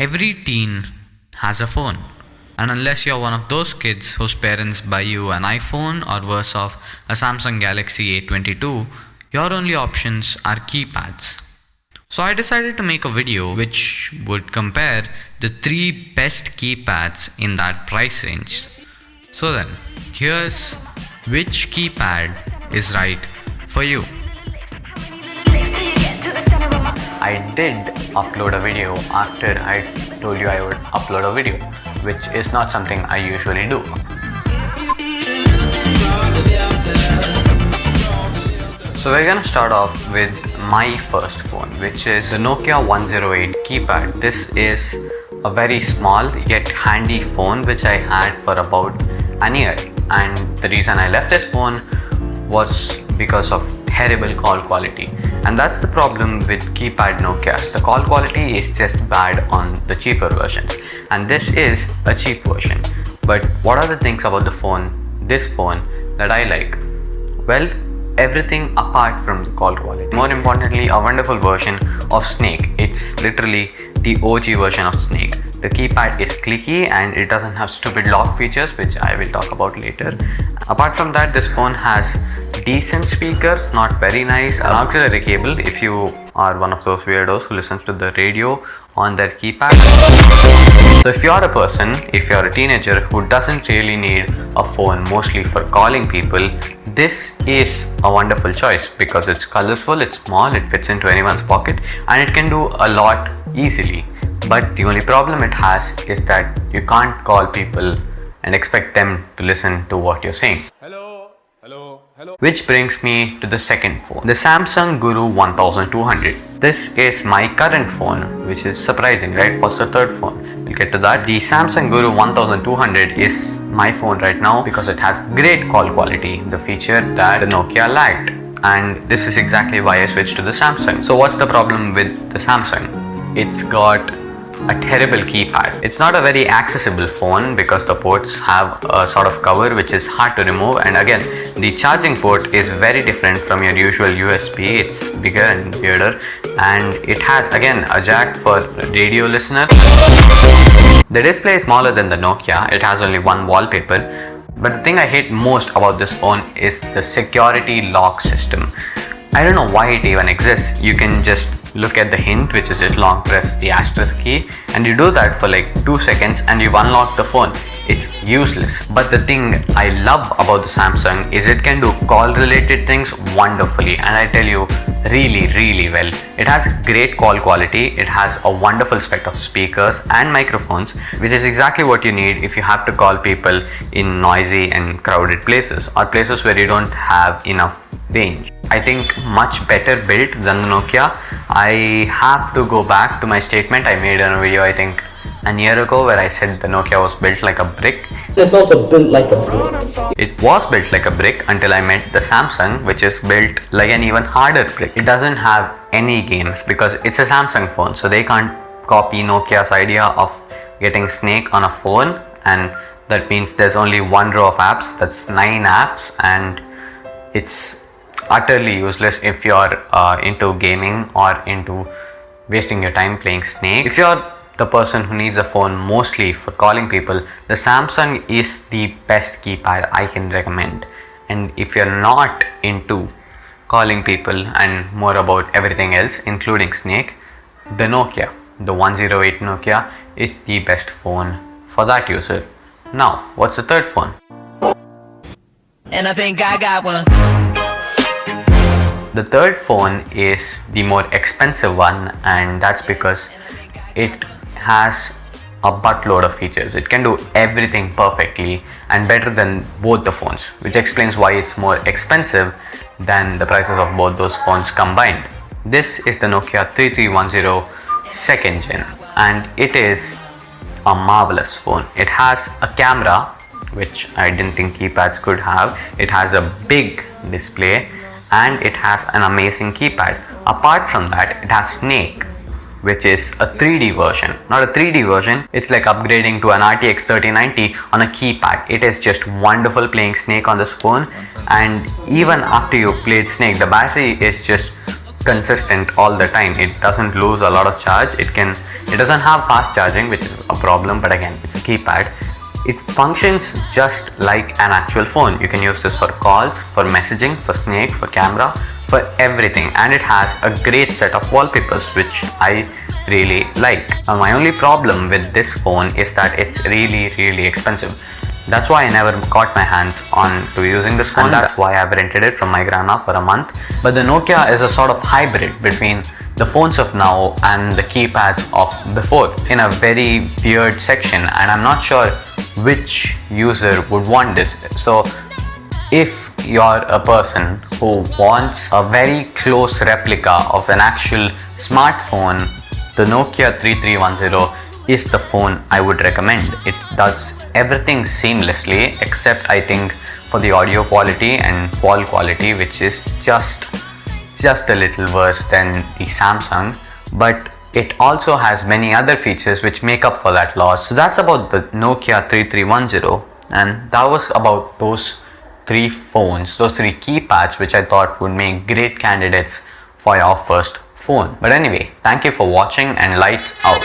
Every teen has a phone. And unless you're one of those kids whose parents buy you an iPhone or worse off, a Samsung Galaxy A22, your only options are keypads. So I decided to make a video which would compare the 3 best keypads in that price range. So then, here's which keypad is right for you. I did upload a video after I told you I would upload a video, which is not something I usually do. So we're gonna start off with my first phone, which is the Nokia 108 keypad. This is a very small yet handy phone which I had for about an year, and the reason I left this phone was because of terrible call quality. And that's the problem with keypad Nokias. The call quality is just bad on the cheaper versions, and this is a cheap version. But what are the things about this phone that I like? Well, everything apart from the call quality. More importantly, a wonderful version of Snake. It's literally the OG version of Snake. The keypad is clicky and it doesn't have stupid lock features, which I will talk about later. Apart from that, this phone has decent speakers, not very nice, an auxiliary cable if you are one of those weirdos who listens to the radio on their keypad. So if you're a teenager who doesn't really need a phone mostly for calling people, this is a wonderful choice because it's colorful, it's small, it fits into anyone's pocket, and it can do a lot easily. But the only problem it has is that you can't call people and expect them to listen to what you're saying. Hello. Which brings me to the second phone, the Samsung Guru 1200. This is my current phone, which is surprising, right? What's the third phone? We'll get to that. The Samsung Guru 1200 is my phone right now because it has great call quality, the feature that the Nokia lacked. And this is exactly why I switched to the Samsung. So what's the problem with the Samsung? It's got a terrible keypad. It's not a very accessible phone because the ports have a sort of cover which is hard to remove, and again the charging port is very different from your usual USB. It's bigger and weirder, and it has again a jack for radio listener. The display is smaller than the Nokia. It has only one wallpaper, but the thing I hate most about this phone is the security lock system. I don't know why it even exists. You can just look at the hint, which is just long press the asterisk key, and you do that for like 2 seconds and you've unlocked the phone. It's useless. But the thing I love about the Samsung is it can do call related things wonderfully, and I tell you, really well. It has great call quality, it has a wonderful spec of speakers and microphones, which is exactly what you need if you have to call people in noisy and crowded places or places where you don't have enough range. I think much better built than the Nokia. I have to go back to my statement I made in a video I think a year ago where I said the Nokia was built like a brick. It's also built like a brick. It was built like a brick until I met the Samsung, which is built like an even harder brick. It doesn't have any games because it's a Samsung phone, so they can't copy Nokia's idea of getting Snake on a phone, and that means there's only one row of apps. That's 9 apps, and it's utterly useless if you're into gaming or into wasting your time playing Snake. If you're the person who needs a phone mostly for calling people, the Samsung is the best keypad I can recommend. And if you're not into calling people and more about everything else including Snake, the Nokia, the 108 Nokia is the best phone for that user. Now, what's the third phone? And I think I got one. The third phone is the more expensive one, and that's because it has a buttload of features. It can do everything perfectly and better than both the phones, which explains why it's more expensive than the prices of both those phones combined. This is the Nokia 3310 second gen, and it is a marvelous phone. It has a camera, which I didn't think keypads could have. It has a big display, and it has an amazing keypad. Apart from that, it has Snake, which is a 3D version. Not a 3D version, it's like upgrading to an RTX 3090 on a keypad. It is just wonderful playing Snake on this phone, and even after you played Snake, the battery is just consistent all the time. It doesn't lose a lot of charge. It doesn't have fast charging, which is a problem, but again, it's a keypad. It functions just like an actual phone. You can use this for calls, for messaging, for Snake, for camera, for everything, and it has a great set of wallpapers, which I really like. Now, my only problem with this phone is that it's really expensive. That's why I never got my hands on to using this phone. And that's why I've rented it from my grandma for a month. But the Nokia is a sort of hybrid between the phones of now and the keypads of before, in a very weird section, and I'm not sure which user would want this. So if you're a person who wants a very close replica of an actual smartphone, the Nokia 3310 is the phone I would recommend. It does everything seamlessly, except I think for the audio quality and call quality, which is just a little worse than the Samsung, but it also has many other features which make up for that loss. So that's about the Nokia 3310, and that was about those three phones, those three keypads, which I thought would make great candidates for your first phone. But anyway, thank you for watching, and lights out.